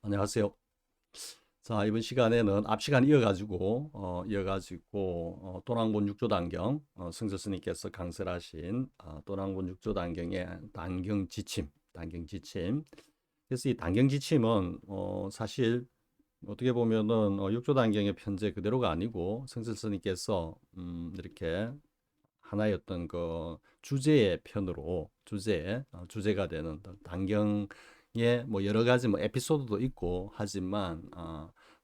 안녕하세요. 자, 이번 시간에는 앞 시간 도랑본 육조단경, 승조 스님께서 강설하신 도랑본 육조단경의 단경지침. 그래서 이 단경지침은 사실 어떻게 보면은 육조단경의 편제 그대로가 아니고 승조 스님께서 이렇게 하나의 어떤 그 주제의 편으로 주제가 되는 단경의 뭐 여러 가지 뭐 에피소드도 있고 하지만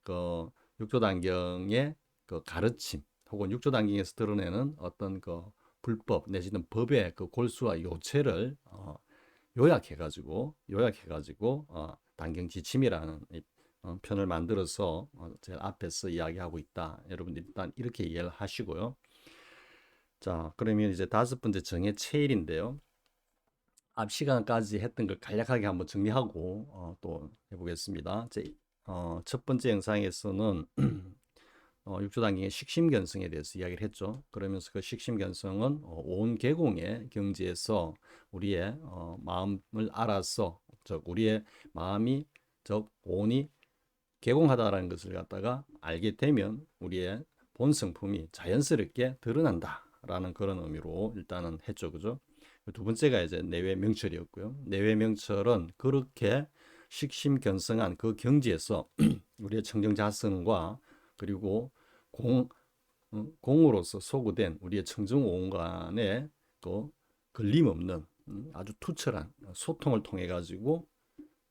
그 육조단경의 그 가르침 혹은 육조단경에서 드러내는 어떤 그 불법 내지는 법의 그 골수와 요체를 요약해가지고 단경지침이라는 편을 만들어서 제일 앞에서 이야기하고 있다. 여러분들 일단 이렇게 이해를 하시고요. 자, 그러면 이제 다섯 번째 정의 체일인데요. 앞 시간까지 했던 걸 간략하게 한번 정리하고 또 해보겠습니다. 첫 번째 영상에서는 육조단경의 식심견성에 대해서 이야기를 했죠. 그러면서 그 식심견성은 온 계공의 경지에서 우리의 마음을 알아서, 즉 우리의 마음이 즉 온이 개공하다라는 것을 갖다가 알게 되면 우리의 본성품이 자연스럽게 드러난다라는 그런 의미로 일단은 했죠, 그죠? 두 번째가 이제 내외 명철이었고요. 내외 명철은 그렇게 식심견성한 그 경지에서 우리의 청정자성과 그리고 공 공으로서 소구된 우리의 청정오온 간의 그 걸림없는 아주 투철한 소통을 통해 가지고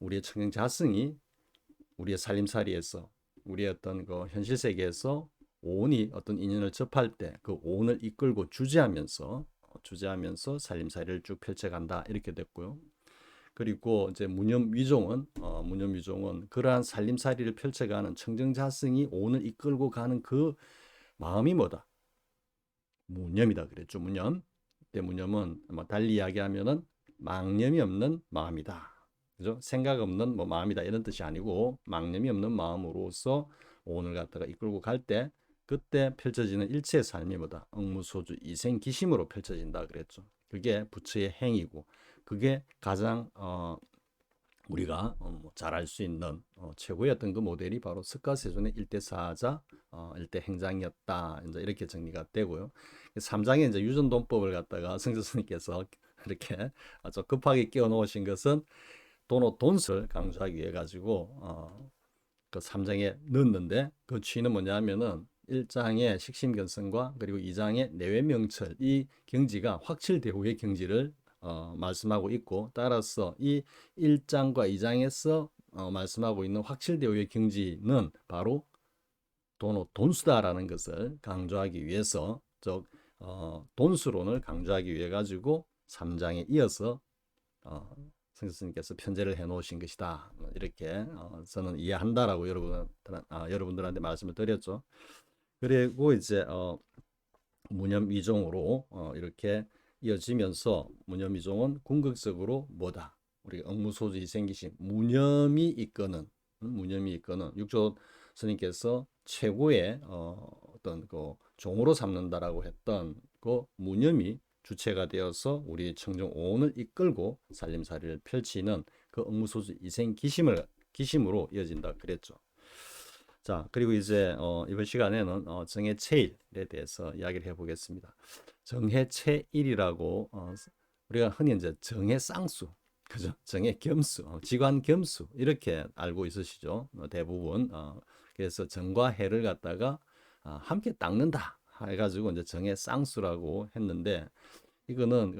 우리의 청정자성이 우리의 살림살이에서 우리의 어떤 그 현실 세계에서 오온이 어떤 인연을 접할 때 그 오온을 이끌고 주재하면서 살림살이를 쭉 펼쳐간다 이렇게 됐고요. 그리고 이제 무념위종은 그러한 살림살이를 펼쳐가는 청정자성이 오온을 이끌고 가는 그 마음이 뭐다? 무념이다 그랬죠. 무념. 그때 무념은 뭐 달리 이야기하면은 망념이 없는 마음이다. 그죠? 생각 없는 뭐 마음이다 이런 뜻이 아니고 망념이 없는 마음으로서 오늘 갖다가 이끌고 갈 때 그때 펼쳐지는 일체의 삶이 뭐다? 응무소주 이생기심으로 펼쳐진다 그랬죠. 그게 부처의 행위고 그게 가장 우리가 뭐 잘알 수 있는 최고의 어떤 그 모델이 바로 석가세존의 일대사자, 일대행장이었다. 이제 이렇게 정리가 되고요. 3장에 이제 유전돈법을 갖다가 성조스님께서 이렇게 아주 급하게 끼워 놓으신 것은 돈수를 강조하기 위해 가지고 그 3장에 넣었는데 그 취는 뭐냐면은 1장의 식심견성과 그리고 2장의 내외명철 이 경지가 확실대우의 경지를 말씀하고 있고 따라서 이 1장과 2장에서 말씀하고 있는 확실대우의 경지는 바로 돈수다라는 것을 강조하기 위해서 즉 돈수론을 강조하기 위해 가지고 3장에 이어서 성스님께서 편제를 해 놓으신 것이다. 이렇게 저는 이해한다라고 여러분들한테 말씀을 드렸죠. 그리고 이제 무념위종으로 이렇게 이어지면서 무념위종은 궁극적으로 뭐다? 우리 응무소지 생기신 무념이 이끄는 육조 스님께서 최고의 어떤 그 종으로 삼는다라고 했던 그 무념이 주체가 되어서 우리 청정 오온을 이끌고 살림살이를 펼치는 그 응무소지 기심으로 이어진다 그랬죠. 자, 그리고 이제 이번 시간에는 정해체일에 대해서 이야기를 해보겠습니다. 정해체일이라고 우리가 흔히 이제 정해쌍수, 그죠? 정해겸수, 지관겸수 이렇게 알고 있으시죠? 대부분. 그래서 정과 해를 갖다가 함께 닦는다 해가지고 이제 정해쌍수라고 했는데 이거는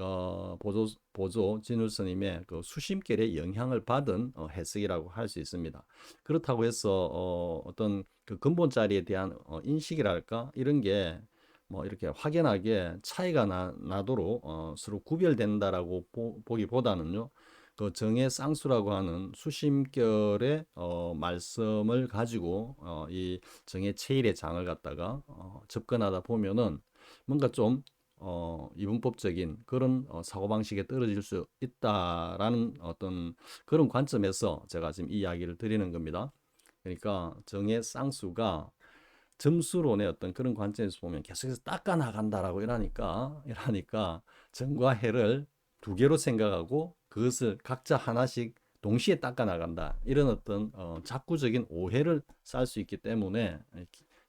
보조 진울스님의 그 수심결의 영향을 받은 해석이라고 할 수 있습니다. 그렇다고 해서 어떤 그 근본 자리에 대한 인식이랄까 이런 게 뭐 이렇게 확연하게 차이가 나도록 서로 구별된다라고 보기보다는요. 그 정의 쌍수라고 하는 수심결의 말씀을 가지고 이 정의 체일의 장을 갖다가 접근하다 보면은 뭔가 좀 이분법적인 그런 사고방식에 떨어질 수 있다라는 어떤 그런 관점에서 제가 지금 이 이야기를 드리는 겁니다. 그러니까 정의 쌍수가 점수론의 어떤 그런 관점에서 보면 계속해서 닦아 나간다라고 이러니까 정과 해를 두 개로 생각하고 그것을 각자 하나씩 동시에 닦아 나간다. 이런 어떤 자꾸적인 오해를 살 수 있기 때문에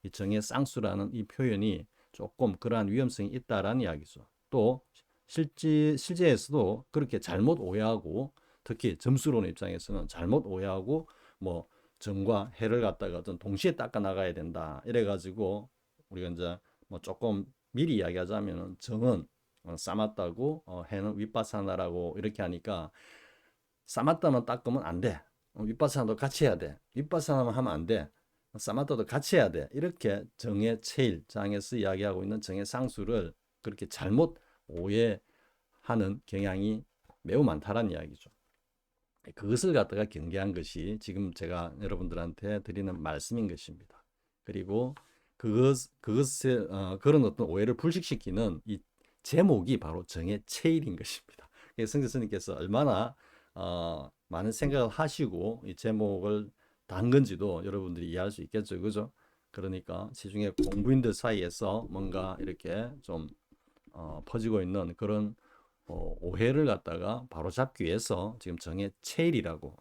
이 정의 쌍수라는 이 표현이 조금 그러한 위험성이 있다라는 이야기죠. 또 실제에서도 그렇게 잘못 오해하고 특히 점수론의 입장에서는 잘못 오해하고 뭐 정과 해를 갖다가 어떤 동시에 닦아 나가야 된다. 이래가지고 우리가 이제 뭐 조금 미리 이야기하자면 정은 싸맞다고 해는 윗바사나라고 이렇게 하니까 싸맞다만 닦으면 안 돼. 윗바사나도 같이 해야 돼. 윗바사나만 하면 안 돼. 싸맞다도 같이 해야 돼. 이렇게 정의 체일 장에서 이야기하고 있는 정의 상수를 그렇게 잘못 오해하는 경향이 매우 많다라는 이야기죠. 그것을 갖다가 경계한 것이 지금 제가 여러분들한테 드리는 말씀인 것입니다. 그리고 그것에 그런 어떤 오해를 불식시키는 이 제목이 바로 정의 체일인 것입니다. 성재 스님께서 얼마나 많은 생각을 하시고 이 제목을 단 건지도 여러분들이 이해할 수 있겠죠, 그죠? 그러니까 시중에 공부인들 사이에서 뭔가 이렇게 좀 퍼지고 있는 그런 오해를 갖다가 바로잡기 위해서 지금 정의 체일이라고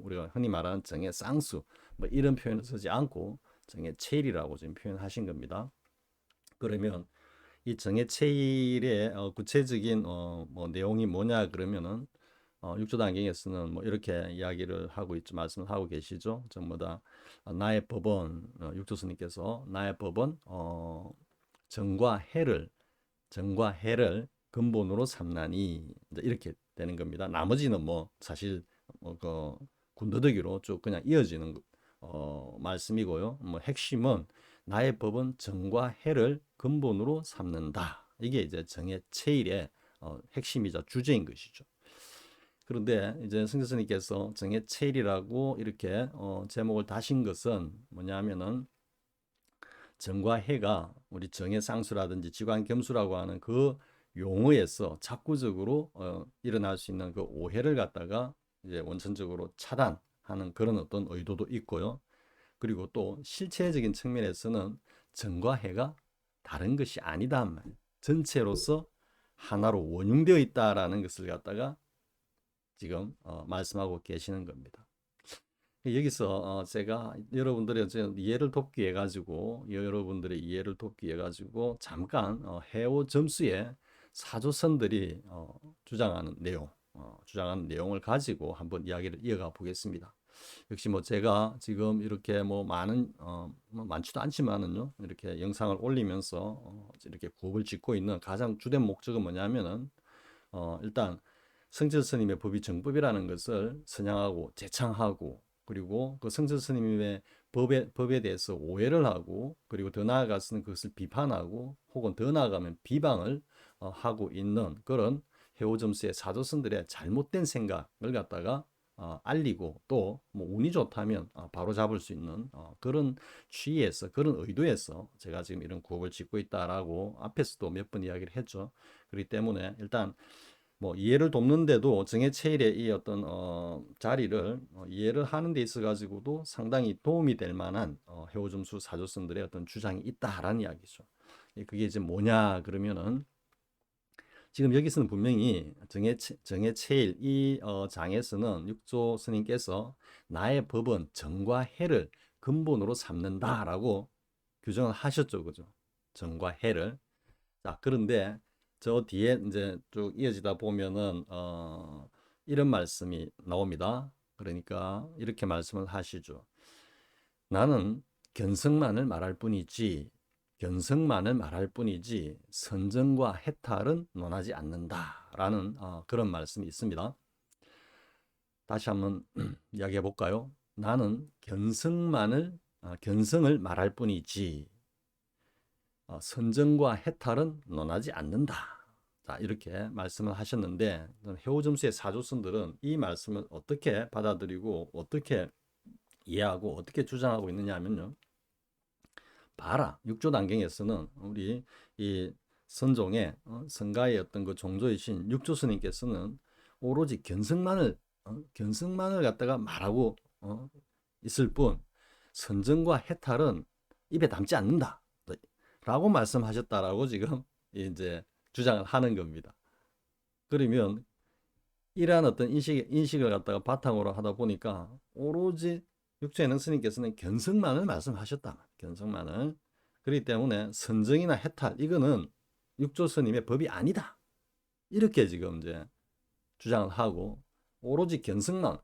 우리가 흔히 말하는 정의 쌍수 뭐 이런 표현을 쓰지 않고 정의 체일이라고 지금 표현하신 겁니다. 그러면 이 정의 체일의 구체적인 뭐 내용이 뭐냐 그러면은 육조 단경에서는 뭐 이렇게 이야기를 하고 있죠. 말씀을 하고 계시죠. 전부 다 나의 법은 육조 스님께서 나의 법은 정과 해를 근본으로 삼나니 이렇게 되는 겁니다. 나머지는 뭐 사실 그 군더더기로 쭉 그냥 이어지는 말씀이고요. 뭐 핵심은 나의 법은 정과 해를 근본으로 삼는다. 이게 이제 정의 체일의 핵심이자 주제인 것이죠. 그런데 이제 승재 스님께서 정의 체일이라고 이렇게 제목을 다신 것은 뭐냐면은 정과 해가 우리 정의 상수라든지 지관 겸수라고 하는 그 용어에서 자꾸적으로 일어날 수 있는 그 오해를 갖다가 이제 원천적으로 차단하는 그런 어떤 의도도 있고요. 그리고 또 실체적인 측면에서는 정과 해가 다른 것이 아니다. 전체로서 하나로 원융되어 있다라는 것을 갖다가 지금 말씀하고 계시는 겁니다. 여기서 제가 여러분들의 이해를 돕기 위해 가지고 여러분들의 이해를 돕기 위해 가지고 잠깐 해오 점수의 사조선들이 주장하는 내용을 가지고 한번 이야기를 이어가 보겠습니다. 역시 뭐 제가 지금 이렇게 뭐 많은 뭐 많지도 않지만은요 이렇게 영상을 올리면서 이렇게 구업을 짓고 있는 가장 주된 목적은 뭐냐면은 일단 성철 스님의 법이 정법이라는 것을 선양하고 제창하고 그리고 그 성철 스님의 법에 대해서 오해를 하고 그리고 더 나아가서는 그것을 비판하고 혹은 더 나아가면 비방을 하고 있는 그런 해오점수의 사조선들의 잘못된 생각을 갖다가 알리고 또 뭐 운이 좋다면 바로 잡을 수 있는 그런 취지에서 그런 의도에서 제가 지금 이런 구업을 짓고 있다라고 앞에서도 몇 번 이야기를 했죠. 그렇기 때문에 일단 뭐 이해를 돕는데도 정의 체일의 이 어떤 자리를 이해를 하는 데 있어 가지고도 상당히 도움이 될 만한 해오점수 사조선들의 어떤 주장이 있다라는 이야기죠. 그게 이제 뭐냐 그러면은 지금 여기서는 분명히 정의 체일 이 장에서는 육조 스님께서 나의 법은 정과 해를 근본으로 삼는다라고 규정을 하셨죠, 그죠? 정과 해를. 자, 그런데 저 뒤에 이제 쭉 이어지다 보면은 이런 말씀이 나옵니다. 그러니까 이렇게 말씀을 하시죠. 나는 견성만을 말할 뿐이지 선정과 해탈은 논하지 않는다라는 그런 말씀이 있습니다. 다시 한번 이야기해 볼까요? 나는 견성을 말할 뿐이지 선정과 해탈은 논하지 않는다. 자, 이렇게 말씀을 하셨는데 해오점수의 사조선들은 이 말씀을 어떻게 받아들이고 어떻게 이해하고 어떻게 주장하고 있느냐 하면요. 봐라. 육조 단경에서는 우리 이 선종의 선가의 어떤 그 종조이신 육조 스님께서는 오로지 견성만을 갖다가 말하고 있을 뿐 선정과 해탈은 입에 담지 않는다. 라고 말씀하셨다라고 지금 이제 주장을 하는 겁니다. 그러면 이러한 어떤 인식을 갖다가 바탕으로 하다 보니까 오로지 육체능 스님께서는 견성만을 말씀하셨다. 견성만을. 그렇기 때문에 선정이나 해탈 이거는 육조 스님의 법이 아니다. 이렇게 지금 이제 주장을 하고 오로지 견성만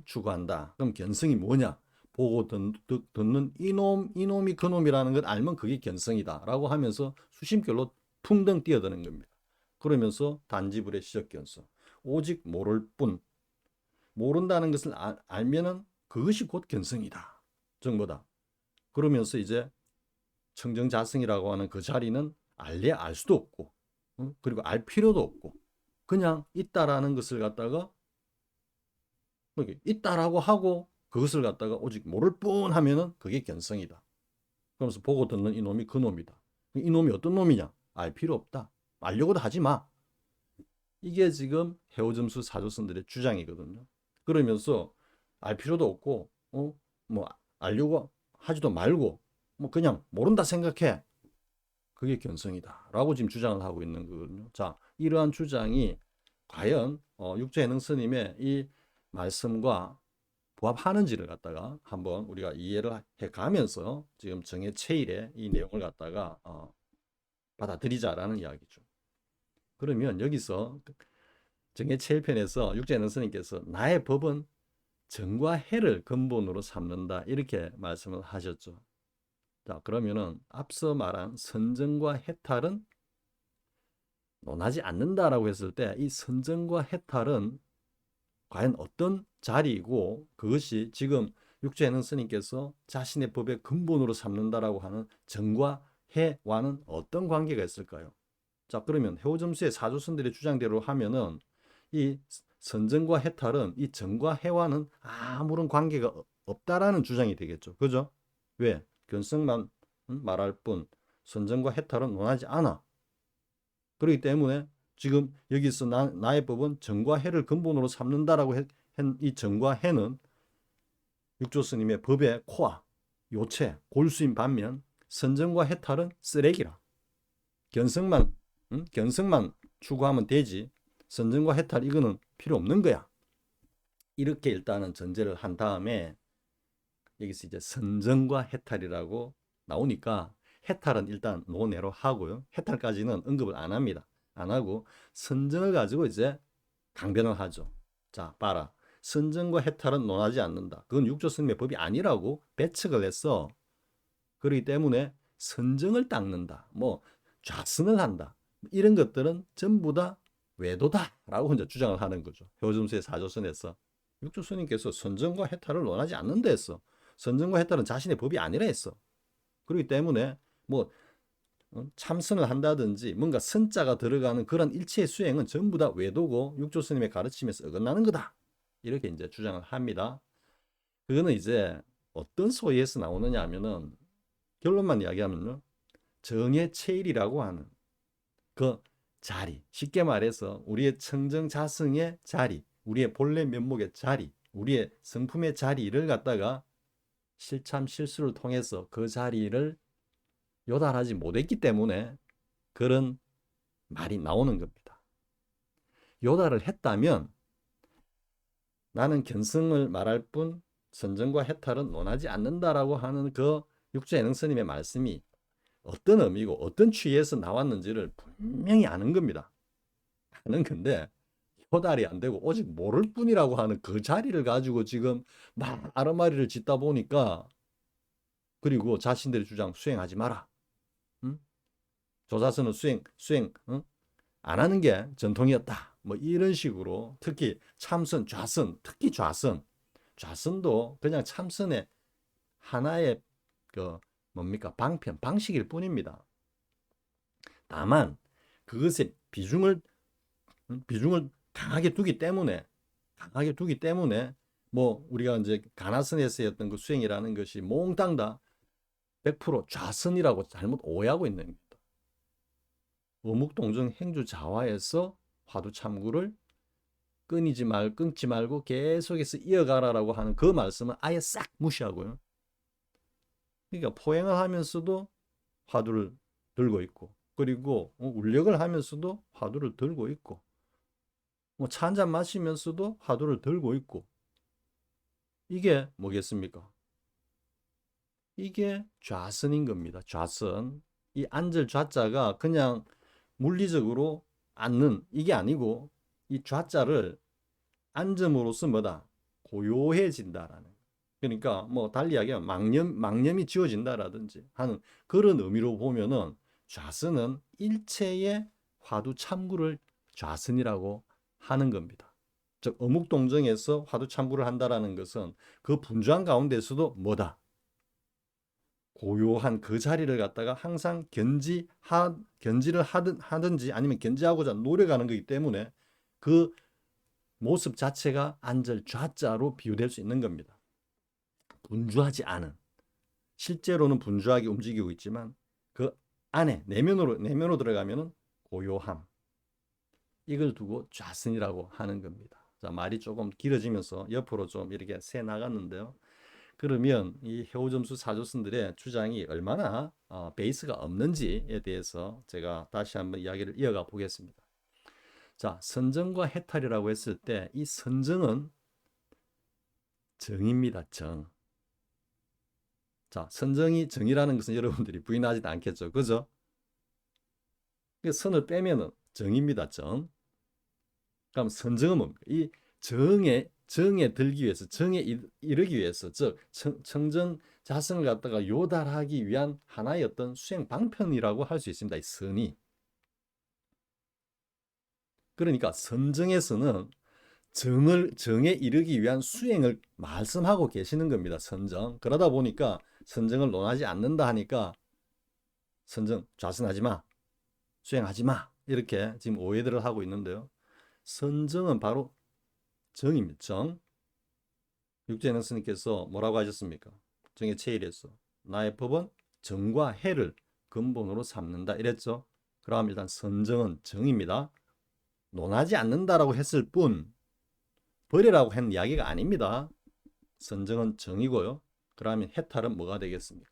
추구한다. 그럼 견성이 뭐냐? 보고 듣는 이놈이 그놈이라는 걸 알면 그게 견성이다 라고 하면서 수심결로 퉁덩 뛰어드는 겁니다. 그러면서 단지불의 시적견성, 오직 모를 뿐, 모른다는 것을 알면은 그것이 곧 견성이다 정보다. 그러면서 이제 청정자성이라고 하는 그 자리는 알래 알 수도 없고, 그리고 알 필요도 없고, 그냥 있다라는 것을 갖다가 있다라고 하고 그것을 갖다가 오직 모를 뿐 하면은 그게 견성이다. 그러면서 보고 듣는 이놈이 그놈이다. 이놈이 어떤 놈이냐? 알 필요 없다. 알려고도 하지 마. 이게 지금 해오점수 사조선들의 주장이거든요. 그러면서 알 필요도 없고, 뭐 알려고 하지도 말고, 뭐 그냥 모른다 생각해. 그게 견성이다라고 지금 주장을 하고 있는 거거든요. 자, 이러한 주장이 과연 육조해능 스님의 이 말씀과 부합하는지를 갖다가 한번 우리가 이해를 해가면서 지금 정해체일의 이 내용을 갖다가 받아들이자라는 이야기죠. 그러면 여기서 정해체일편에서 육조해능 스님께서 나의 법은 정과 해를 근본으로 삼는다 이렇게 말씀을 하셨죠. 자, 그러면은 앞서 말한 선정과 해탈은 논하지 않는다라고 했을 때 이 선정과 해탈은 과연 어떤 자리이고 그것이 지금 육조해능 스님께서 자신의 법의 근본으로 삼는다라고 하는 정과 해와는 어떤 관계가 있을까요? 자, 그러면 해오점수의 사조선들의 주장대로 하면은 이 선정과 해탈은 이 정과 해와는 아무런 관계가 없다라는 주장이 되겠죠. 그죠? 왜? 견성만 말할 뿐 선정과 해탈은 논하지 않아. 그렇기 때문에 지금 여기서 나의 법은 정과 해를 근본으로 삼는다라고 한 이 정과 해는 육조 스님의 법의 코아, 요체, 골수인 반면 선정과 해탈은 쓰레기라. 견성만 추구하면 되지. 선정과 해탈 이거는 필요 없는 거야. 이렇게 일단은 전제를 한 다음에 여기서 이제 선정과 해탈이라고 나오니까 해탈은 일단 논외로 하고요. 해탈까지는 언급을 안 합니다. 안 하고 선정을 가지고 이제 강변을 하죠. 자, 봐라. 선정과 해탈은 논하지 않는다. 그건 육조 스님의 법이 아니라고 배척을 했어. 그렇기 때문에 선정을 닦는다. 뭐 좌선을 한다. 이런 것들은 전부 다 외도다라고 이제 주장을 하는 거죠. 효점수의 사조선에서 육조 스님께서 선정과 해탈을 논하지 않는다 했어. 선정과 해탈은 자신의 법이 아니라 했어. 그렇기 때문에 뭐 참선을 한다든지 뭔가 선자가 들어가는 그런 일체의 수행은 전부 다 외도고 육조 스님의 가르침에서 어긋나는 거다. 이렇게 이제 주장을 합니다. 그거는 이제 어떤 소위에서 나오느냐 하면은 결론만 이야기하면요. 정해체일이라고 하는 그 자리, 쉽게 말해서 우리의 청정자성의 자리, 우리의 본래 면목의 자리, 우리의 성품의 자리를 갖다가 실참 실수를 통해서 그 자리를 요달하지 못했기 때문에 그런 말이 나오는 겁니다. 요달을 했다면 나는 견성을 말할 뿐 선정과 해탈은 논하지 않는다라고 하는 그 육조해능 스님의 말씀이 어떤 의미고 어떤 취에서 나왔는지를 분명히 아는 겁니다. 아는 건데 요달이 안 되고 오직 모를 뿐이라고 하는 그 자리를 가지고 지금 막 아르마리를 짓다 보니까 그리고 자신들의 주장 수행하지 마라. 응? 조사선은 수행 안 하는 게 전통이었다. 뭐 이런 식으로 특히 참선, 좌선, 특히 좌선도 그냥 참선의 하나의 그 뭡니까 방편, 방식일 뿐입니다. 다만 그것의 비중을 강하게 두기 때문에 뭐 우리가 이제 가나선에서 했던 그 수행이라는 것이 몽땅 다 100% 좌선이라고 잘못 오해하고 있는 겁니다. 어묵동정 행주자화에서 화두참구를 끊지 말고 계속해서 이어가라라고 하는 그 말씀은 아예 싹 무시하고요. 그러니까 포행을 하면서도 화두를 들고 있고 그리고 울력을 하면서도 화두를 들고 있고 뭐 차 한 잔 마시면서도 화두를 들고 있고, 이게 뭐겠습니까? 이게 좌선인 겁니다. 좌선. 이 앉을 좌자가 그냥 물리적으로 앉는 이게 아니고, 이 좌자를 앉음으로써 뭐다? 고요해진다라는. 그러니까 뭐 달리 이야기하면 망념이 지워진다라든지 하는 그런 의미로 보면은 좌선은 일체의 화두 참구를 좌선이라고 하는 겁니다. 즉 어묵동정에서 화두 참구를 한다라는 것은 그 분주한 가운데서도 뭐다? 고요한 그 자리를 갖다가 항상 견지를 하든지 아니면 견지하고자 노력하는 거기 때문에 그 모습 자체가 앉을 좌자로 비유될 수 있는 겁니다. 분주하지 않은, 실제로는 분주하게 움직이고 있지만 그 안에 내면으로 들어가면은 고요함, 이걸 두고 좌선이라고 하는 겁니다. 자, 말이 조금 길어지면서 옆으로 좀 이렇게 새 나갔는데요. 그러면 이 해오점수 사조선들의 주장이 얼마나 베이스가 없는지에 대해서 제가 다시 한번 이야기를 이어가 보겠습니다. 자, 선정과 해탈이라고 했을 때 이 선정은 정입니다. 정. 자, 선정이 정이라는 것은 여러분들이 부인하지도 않겠죠. 그죠? 선을 빼면은 정입니다. 정. 그럼 선정은 뭡니까? 이 정에 들기 위해서, 정에 이르기 위해서, 즉 청정 자성을 갖다가 요달하기 위한 하나의 어떤 수행 방편이라고 할 수 있습니다. 이 선이. 그러니까 선정에서는 정에 이르기 위한 수행을 말씀하고 계시는 겁니다. 선정. 그러다 보니까 선정을 논하지 않는다 하니까 선정 좌선하지 마, 수행하지 마, 이렇게 지금 오해들을 하고 있는데요. 선정은 바로 정입니다. 정. 육제능 스님께서 뭐라고 하셨습니까? 정의 체일에서 나의 법은 정과 해를 근본으로 삼는다 이랬죠. 그럼 일단 선정은 정입니다. 논하지 않는다라고 했을 뿐 버리라고 한 이야기가 아닙니다. 선정은 정이고요. 그러면 해탈은 뭐가 되겠습니까?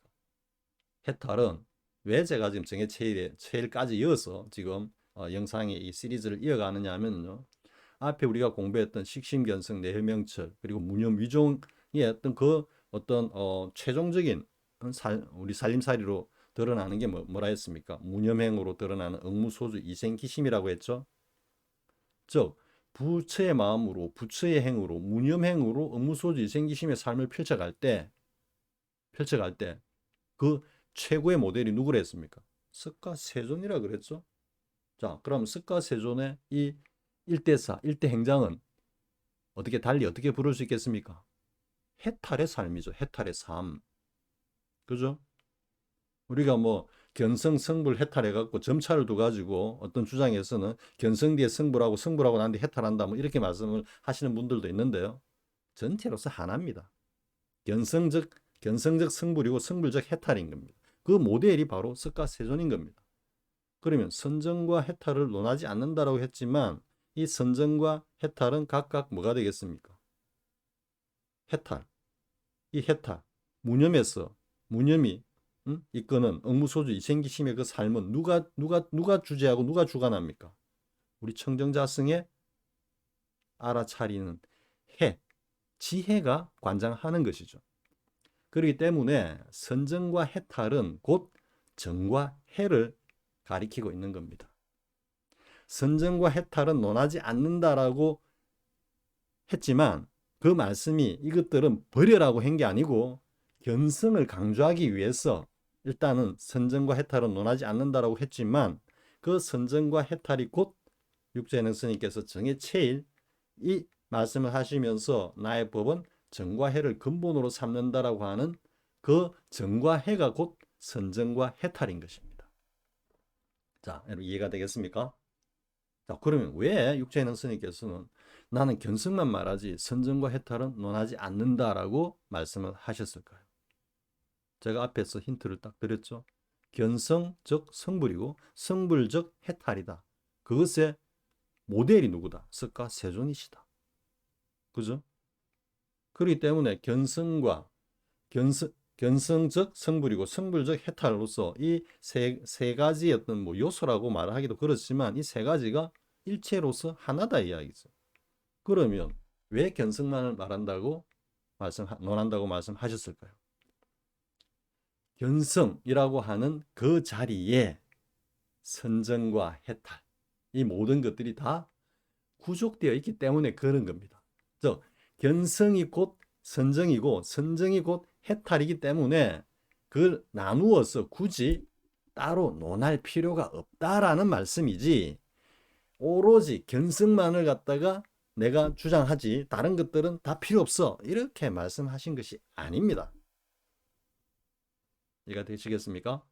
해탈은 왜 제가 지금 정의 체일까지 이어서 지금 영상의 이 시리즈를 이어가느냐 하면요. 앞에 우리가 공부했던 식심견성, 내혈명철, 그리고 무념위종의 어떤 최종적인 우리 살림살이로 드러나는 게 뭐라 했습니까? 무념행으로 드러나는 응무소주 이생기심이라고 했죠. 즉 부처의 마음으로, 부처의 행으로, 무념행으로 응무소주 이생기심의 삶을 펼쳐갈 때 그 최고의 모델이 누구라 했습니까? 석가세존이라 그랬죠. 자, 그럼 석가세존의 이 일대사, 일대행장은 어떻게 부를 수 있겠습니까? 해탈의 삶이죠. 해탈의 삶. 그죠? 우리가 뭐 견성, 성불, 해탈해갖고 점차를 둬가지고 어떤 주장에서는 견성 뒤에 성불하고 난 뒤에 해탈한다 뭐 이렇게 말씀을 하시는 분들도 있는데요. 전체로서 하나입니다. 견성적 성불이고 성불적 해탈인 겁니다. 그 모델이 바로 석가세존인 겁니다. 그러면 선정과 해탈을 논하지 않는다라고 했지만 이 선정과 해탈은 각각 뭐가 되겠습니까? 해탈. 이 해탈. 무념이 이끄는 응무소주 이생기심의 그 삶은 누가 주재하고 누가 주관합니까? 우리 청정자성의 알아차리는 지혜가 관장하는 것이죠. 그렇기 때문에 선정과 해탈은 곧 정과 해를 가리키고 있는 겁니다. 선정과 해탈은 논하지 않는다라고 했지만 그 말씀이 이것들은 버려라고 한 게 아니고 견성을 강조하기 위해서 일단은 선정과 해탈은 논하지 않는다라고 했지만 그 선정과 해탈이 곧 육제능 스님께서 정의 체일 이 말씀을 하시면서 나의 법은 정과 해를 근본으로 삼는다라고 하는 그 정과 해가 곧 선정과 해탈인 것입니다. 자, 여러분 이해가 되겠습니까? 자, 그러면 왜 육제능 스님께서는 나는 견성만 말하지 선정과 해탈은 논하지 않는다라고 말씀을 하셨을까요? 제가 앞에서 힌트를 딱 드렸죠. 견성적 성불이고 성불적 해탈이다. 그것의 모델이 누구다? 석가세존이시다. 그죠? 그렇기 때문에 견성적 성불이고 성불적 해탈로서 이 세 가지 어떤 뭐 요소라고 말하기도 그렇지만 이 세 가지가 일체로서 하나다 이야기죠. 그러면 왜 견성만을 논한다고 말씀하셨을까요? 견성이라고 하는 그 자리에 선정과 해탈, 이 모든 것들이 다 구족되어 있기 때문에 그런 겁니다. 즉, 견성이 곧 선정이고 선정이 곧 해탈이기 때문에 그걸 나누어서 굳이 따로 논할 필요가 없다라는 말씀이지, 오로지 견성만을 갖다가 내가 주장하지 다른 것들은 다 필요 없어, 이렇게 말씀하신 것이 아닙니다. 이해가 되시겠습니까?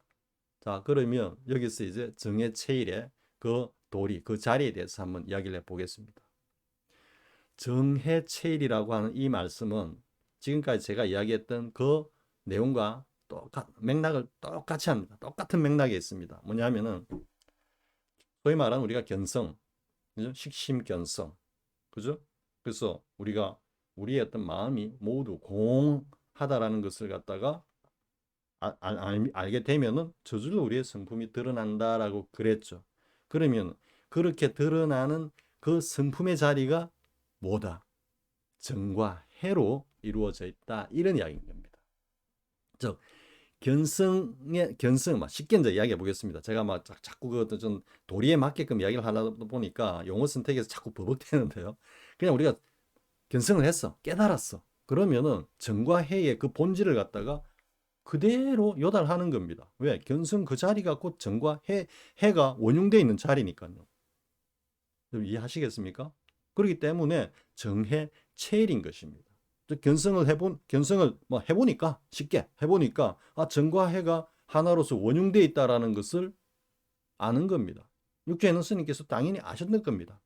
자, 그러면 여기서 이제 정해체일의 그 도리, 그 자리에 대해서 한번 이야기를 해보겠습니다. 정해체일이라고 하는 이 말씀은 지금까지 제가 이야기했던 그 내용과 맥락을 똑같이 합니다. 똑같은 맥락에 있습니다. 뭐냐면은 소위 말하는 우리가 견성, 그죠? 식심견성, 그죠? 그래서 우리가 우리의 어떤 마음이 모두 공하다라는 것을 갖다가 알게 되면은 저절로 우리의 성품이 드러난다라고 그랬죠. 그러면 그렇게 드러나는 그 성품의 자리가 뭐다? 정과 해로 이루어져 있다, 이런 이야기인 겁니다. 즉, 견성, 쉽게 이제 이야기해 보겠습니다. 제가 자꾸 그 좀 도리에 맞게끔 이야기를 하다 보니까 용어 선택에서 자꾸 버벅대는데요. 그냥 우리가 견성을 했어, 깨달았어. 그러면은 정과 해의 그 본질을 갖다가 그대로 요달하는 겁니다. 왜? 견성 그 자리가 곧 정과 해가 원흉되어 있는 자리니까요. 이해하시겠습니까? 그렇기 때문에 정해 체일인 것입니다. 견성을 뭐 해보니까, 쉽게 해보니까, 정과 해가 하나로서 원흉되어 있다라는 것을 아는 겁니다. 육조의 스님께서 당연히 아셨을 겁니다.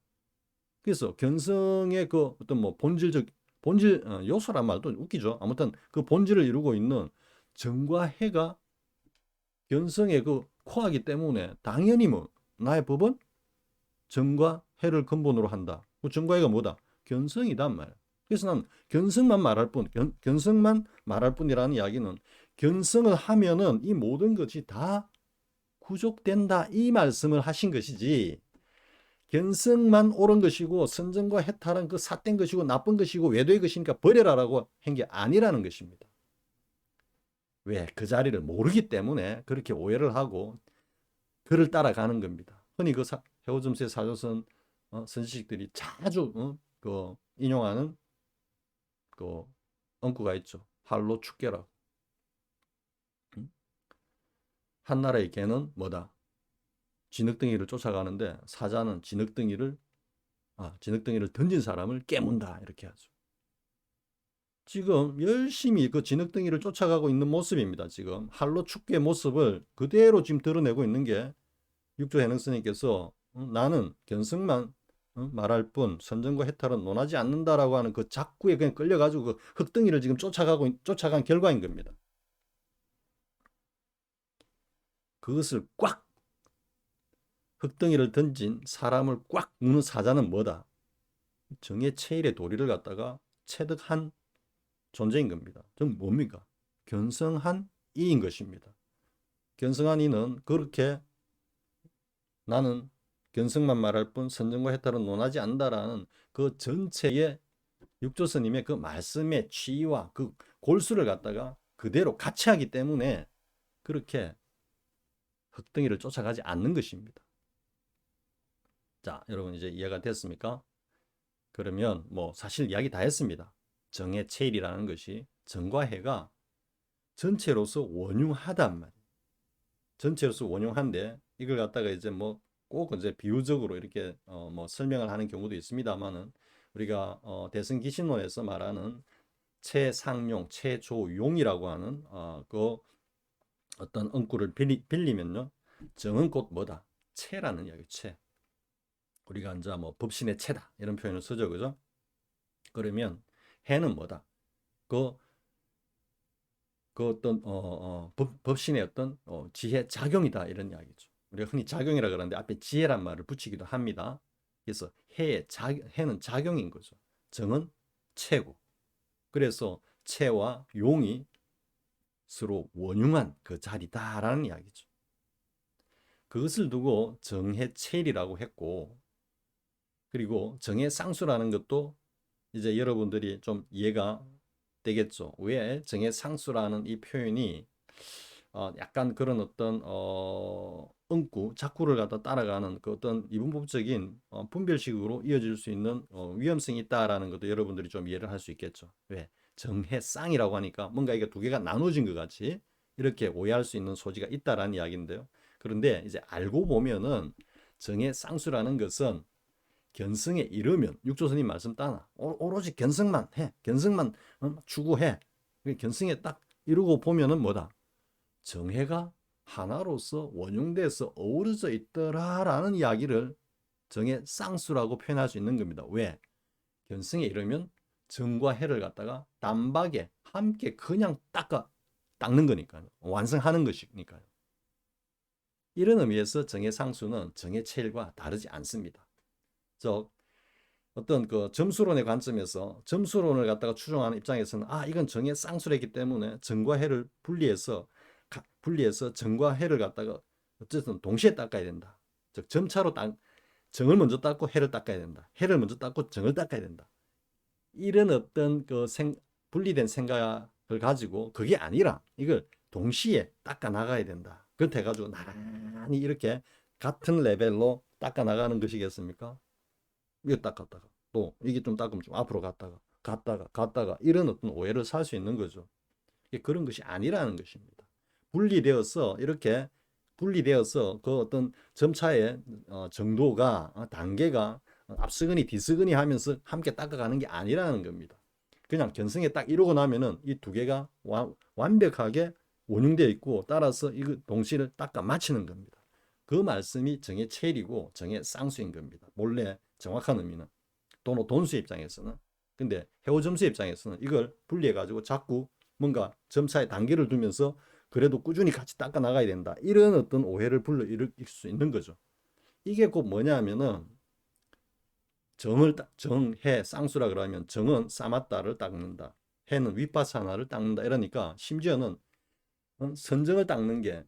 그래서 견성의 그 어떤 뭐 본질 요소란 말도 웃기죠. 아무튼 그 본질을 이루고 있는 정과 해가 견성의 그 코어이기 때문에 당연히 뭐 나의 법은 정과 해를 근본으로 한다. 그 정과 해가 뭐다? 견성이단 말이야. 그래서 난 견성만 말할 뿐, 견성만 말할 뿐이라는 이야기는 견성을 하면은 이 모든 것이 다 구족된다, 이 말씀을 하신 것이지, 견성만 옳은 것이고 선정과 해탈은 그 삿된 것이고 나쁜 것이고 외도의 것이니까 버려라라고 한 게 아니라는 것입니다. 왜? 그 자리를 모르기 때문에 그렇게 오해를 하고 그를 따라가는 겁니다. 흔히 그 해오점수의 사조선 선지식들이 자주 그 인용하는 그 언구가 있죠. 할로 축계라고. 한나라의 개는 뭐다? 진흙덩이를 쫓아가는데 사자는 진흙덩이를 던진 사람을 깨문다, 이렇게 하죠. 지금 열심히 그 진흙덩이를 쫓아가고 있는 모습입니다. 지금 할로 축계의 모습을 그대로 지금 드러내고 있는 게 육조 해능스님께서 나는 견성만 말할 뿐 선정과 해탈은 논하지 않는다라고 하는 그 작구에 그냥 끌려가지고 그 흙덩이를 지금 쫓아간 결과인 겁니다. 그것을 꽉, 흙덩이를 던진 사람을 꽉 무는 사자는 뭐다? 정의 체일의 도리를 갖다가 체득한 존재인 겁니다. 좀 뭡니까? 견성한 이인 것입니다. 견성한 이는 그렇게 나는 견성만 말할 뿐 선정과 해탈은 논하지 않는다라는 그 전체의 육조스님의 그 말씀의 취와 그 골수를 갖다가 그대로 같이 하기 때문에 그렇게 흙덩이를 쫓아가지 않는 것입니다. 자, 여러분 이제 이해가 됐습니까? 그러면 뭐 사실 이야기 다 했습니다. 정의 체일이라는 것이 정과 해가 전체로서 원흉하단 말이에요. 전체로서 원흉한데 이걸 갖다가 이제 뭐 꼭 이제 비유적으로 이렇게 뭐 설명을 하는 경우도 있습니다만은 우리가 대승기신론에서 말하는 최상용, 최조용이라고 하는 그 어떤 언구를 빌리면요, 정은 곧 뭐다? 체라는 이야기, 체. 우리가 이제 뭐 법신의 체다 이런 표현을 쓰죠, 그죠? 그러면 해는 뭐다? 그, 그 어떤 법신의 어떤 지혜 작용이다, 이런 이야기죠. 우리가 흔히 작용이라 그러는데 앞에 지혜란 말을 붙이기도 합니다. 그래서 해는 작용인 거죠. 정은 체고. 그래서 체와 용이 서로 원흉한 그 자리다라는 이야기죠. 그것을 두고 정해체일이라고 했고, 그리고 정의 쌍수라는 것도 이제 여러분들이 좀 이해가 되겠죠. 왜 정의 상수라는 이 표현이 약간 그런 어떤 응구, 작구를 갖다 따라가는 그 어떤 이분법적인 분별식으로 이어질 수 있는 위험성이 있다라는 것도 여러분들이 좀 이해를 할 수 있겠죠. 왜? 정해쌍이라고 하니까 뭔가 이게 두 개가 나눠진 것 같이 이렇게 오해할 수 있는 소지가 있다라는 이야기인데요. 그런데 이제 알고 보면은 정해쌍수라는 것은 견성에 이르면 육조선님 말씀 따나 오로지 견성만 해, 견성만 추구해. 견성에 딱 이루고 보면은 뭐다? 정해가 하나로서 원흉돼서 어우러져 있더라라는 이야기를 정의 쌍수라고 표현할 수 있는 겁니다. 왜? 견성에 이르면 정과 해를 갖다가 단박에 함께 그냥 닦는 거니까요. 완성하는 것이니까요. 이런 의미에서 정의 상수는 정의 체일과 다르지 않습니다. 즉 어떤 그 점수론의 관점에서 점수론을 갖다가 추종하는 입장에서는 이건 정의 쌍수이기 때문에 정과 해를 분리해서 정과 해를 갖다가 어쨌든 동시에 닦아야 된다. 즉 점차로 정을 먼저 닦고 해를 닦아야 된다. 해를 먼저 닦고 정을 닦아야 된다. 이런 어떤 그 분리된 생각을 가지고 그게 아니라 이걸 동시에 닦아 나가야 된다. 그렇게 해가지고 나란히 이렇게 같은 레벨로 닦아 나가는 것이겠습니까? 이거 닦았다가 또 이게 좀 닦으면 좀 앞으로 갔다가 이런 어떤 오해를 살 수 있는 거죠. 그런 것이 아니라는 것입니다. 이렇게 분리되어서 그 어떤 점차의 정도가 단계가 앞서거니 뒤서거니 하면서 함께 닦아가는 게 아니라는 겁니다. 그냥 견성에 딱 이루고 나면은 이 두 개가 완벽하게 원융되어 있고 따라서 이 동시를 닦아 마치는 겁니다. 그 말씀이 정의 체일이고 정의 쌍수인 겁니다. 본래 정확한 의미는 또는 돈수 입장에서는. 근데 해오점수 입장에서는 이걸 분리해 가지고 자꾸 뭔가 점차에 단계를 두면서 그래도 꾸준히 같이 닦아 나가야 된다. 이런 어떤 오해를 불러일으킬 수 있는 거죠. 이게 곧 뭐냐면은 정해 쌍수라 그러면 정은 사마타를 닦는다. 해는 위파사나를 닦는다. 이러니까 심지어는 선정을 닦는 게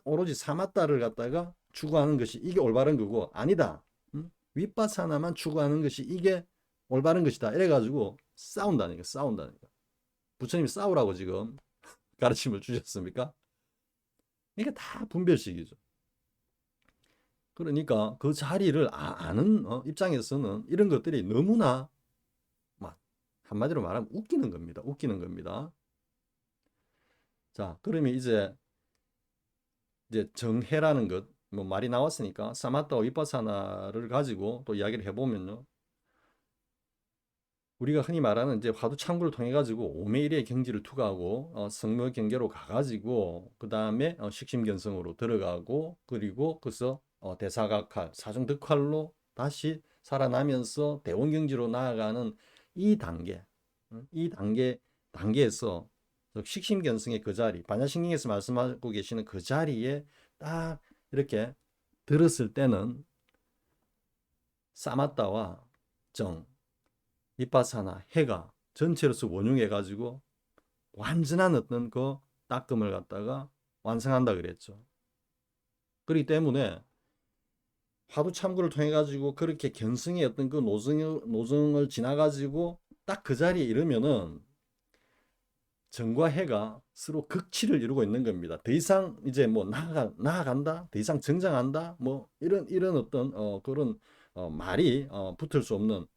오로지 사마타를 갖다가 추구하는 것이 이게 올바른 거고 아니다. 윗바사나만 추구하는 것이 이게 올바른 것이다. 이래가지고 싸운다니까. 부처님이 싸우라고 지금 가르침을 주셨습니까? 이게 다 분별식이죠. 그러니까 그 자리를 아는 입장에서는 이런 것들이 너무나 한마디로 말하면 웃기는 겁니다. 자, 그러면 이제 정해라는 것, 뭐 말이 나왔으니까 사마타와 위파사나를 가지고 또 이야기를 해보면요. 우리가 흔히 말하는 이제 화두 참고를 통해 가지고 오매일의 경지를 투과하고 성묘 경계로 가가지고 그 다음에 식심견성으로 들어가고 그리고 거기서 대사각할 사중득활로 다시 살아나면서 대원경지로 나아가는 이 단계에서 식심견성의 그 자리, 반야신경에서 말씀하고 계시는 그 자리에 딱 이렇게 들었을 때는 사마타와 정, 위파사나, 해가 전체로서 원흉해 가지고 완전한 어떤 그 닦음을 갖다가 완성한다 그랬죠. 그렇기 때문에 화두 참고를 통해 가지고 그렇게 견성의 어떤 그 노정을 지나 가지고 딱 그 자리에 이르면은 정과 해가 서로 극치를 이루고 있는 겁니다. 더 이상 이제 뭐 나아간다, 더 이상 정장한다, 뭐 이런 어떤 그런 말이 붙을 수 없는,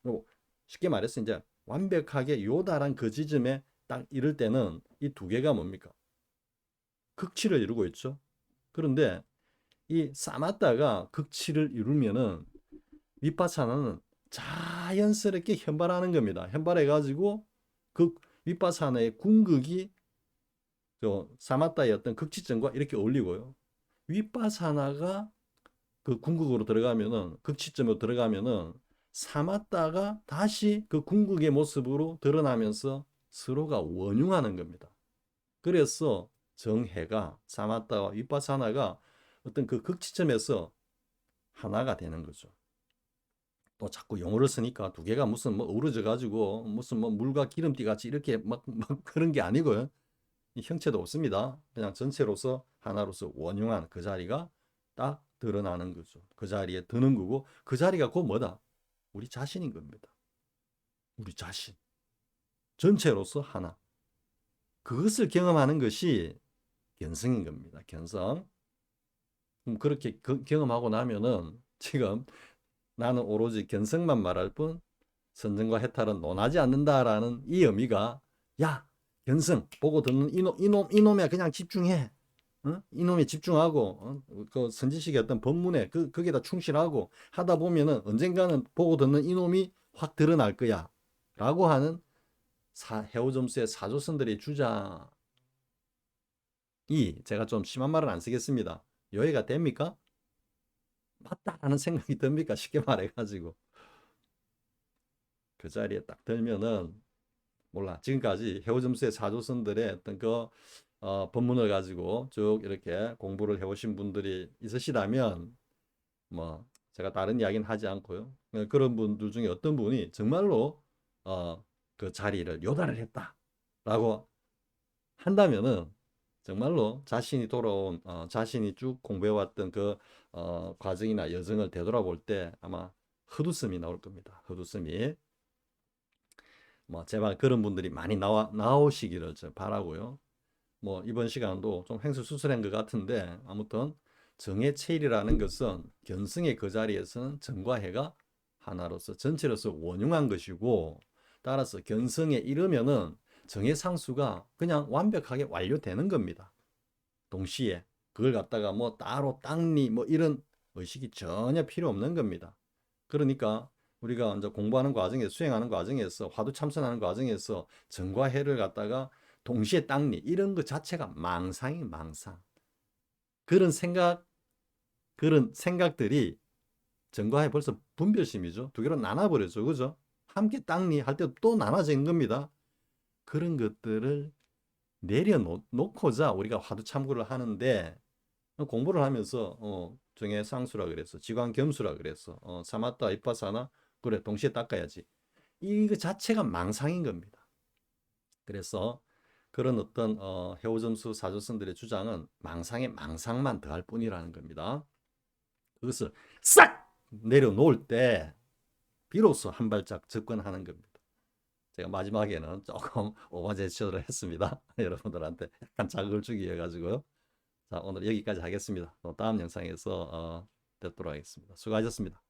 쉽게 말해서 이제 완벽하게 요달한 그 지점에 딱 이를 때는 이 두 개가 뭡니까? 극치를 이루고 있죠. 그런데 이 사마타가 극치를 이루면은 위파사나는 자연스럽게 현발하는 겁니다. 현발해 가지고 그 위파사나의 궁극이 사마타의 어떤 극치점과 이렇게 어울리고요. 위파사나가 그 궁극으로 들어가면은 극치점으로 들어가면은 사마타가 다시 그 궁극의 모습으로 드러나면서 서로가 원흉하는 겁니다. 그래서 정해가 사마타와 위파사나가 어떤 그 극치점에서 하나가 되는 거죠. 또 자꾸 용어를 쓰니까 두 개가 무슨 뭐 어우러져 가지고 무슨 뭐 물과 기름띠 같이 이렇게 막 그런 게 아니고요. 형체도 없습니다. 그냥 전체로서 하나로서 원흉한 그 자리가 딱 드러나는 거죠. 그 자리에 드는 거고 그 자리가 곧 뭐다? 우리 자신인 겁니다. 우리 자신. 전체로서 하나. 그것을 경험하는 것이 견성인 겁니다. 견성. 그렇게 경험하고 나면은 지금 나는 오로지 견성만 말할 뿐 선정과 해탈은 논하지 않는다라는 이 의미가 야 견성 보고 듣는 이놈에 그냥 집중해. 어? 이놈에 집중하고 그 선지식의 어떤 법문에 거기다 충실하고 하다 보면은 언젠가는 보고 듣는 이놈이 확 드러날 거야 라고 하는 해오점수의 사조선들의 주장이 제가 좀 심한 말은 안 쓰겠습니다. 여해가 됩니까? 맞다라는 생각이 듭니까? 쉽게 말해가지고 그 자리에 딱 들면은 몰라 지금까지 해오점수의 사조선들의 어떤 그 법문을 가지고 쭉 이렇게 공부를 해오신 분들이 있으시다면 뭐 제가 다른 이야기는 하지 않고요. 그런 분들 중에 어떤 분이 정말로 그 자리를 요달을 했다라고 한다면은 정말로 자신이 돌아온 자신이 쭉 공부해왔던 그 과정이나 여정을 되돌아볼 때 아마 헛웃음이 나올 겁니다. 헛웃음이. 뭐 제발 그런 분들이 많이 나오시기를 저 바라고요. 뭐 이번 시간도 좀 횡설수설한 것 같은데 아무튼 정해체일이라는 것은 견성의 그 자리에서는 정과 해가 하나로서 전체로서 원흉한 것이고 따라서 견성에 이르면은 정해상수가 그냥 완벽하게 완료되는 겁니다. 동시에 그걸 갖다가 뭐 따로 땅리 뭐 이런 의식이 전혀 필요 없는 겁니다. 그러니까 우리가 이제 공부하는 과정에서 수행하는 과정에서 화두 참선하는 과정에서 정과 해를 갖다가 동시에 땅리 이런 것 자체가 망상이 망상. 그런 생각들이 정과 해 벌써 분별심이죠. 두 개로 나눠버렸죠. 그죠? 함께 땅리 할 때 또 나눠져 있는 겁니다. 그런 것들을 내려놓고자 우리가 화두 참고를 하는데 공부를 하면서 정해상수라 그랬어. 지광겸수라 그랬어. 사마타 이파사나 그래 동시에 닦아야지. 이거 자체가 망상인 겁니다. 그래서 그런 어떤 해오점수 사조선들의 주장은 망상에 망상만 더할 뿐이라는 겁니다. 그것을 싹 내려놓을 때 비로소 한 발짝 접근하는 겁니다. 제가 마지막에는 조금 오버제스처를 했습니다. 여러분들한테 약간 자극을 주기 위해 가지고요. 자, 오늘 여기까지 하겠습니다. 또 다음 영상에서 뵙도록 하겠습니다. 수고하셨습니다.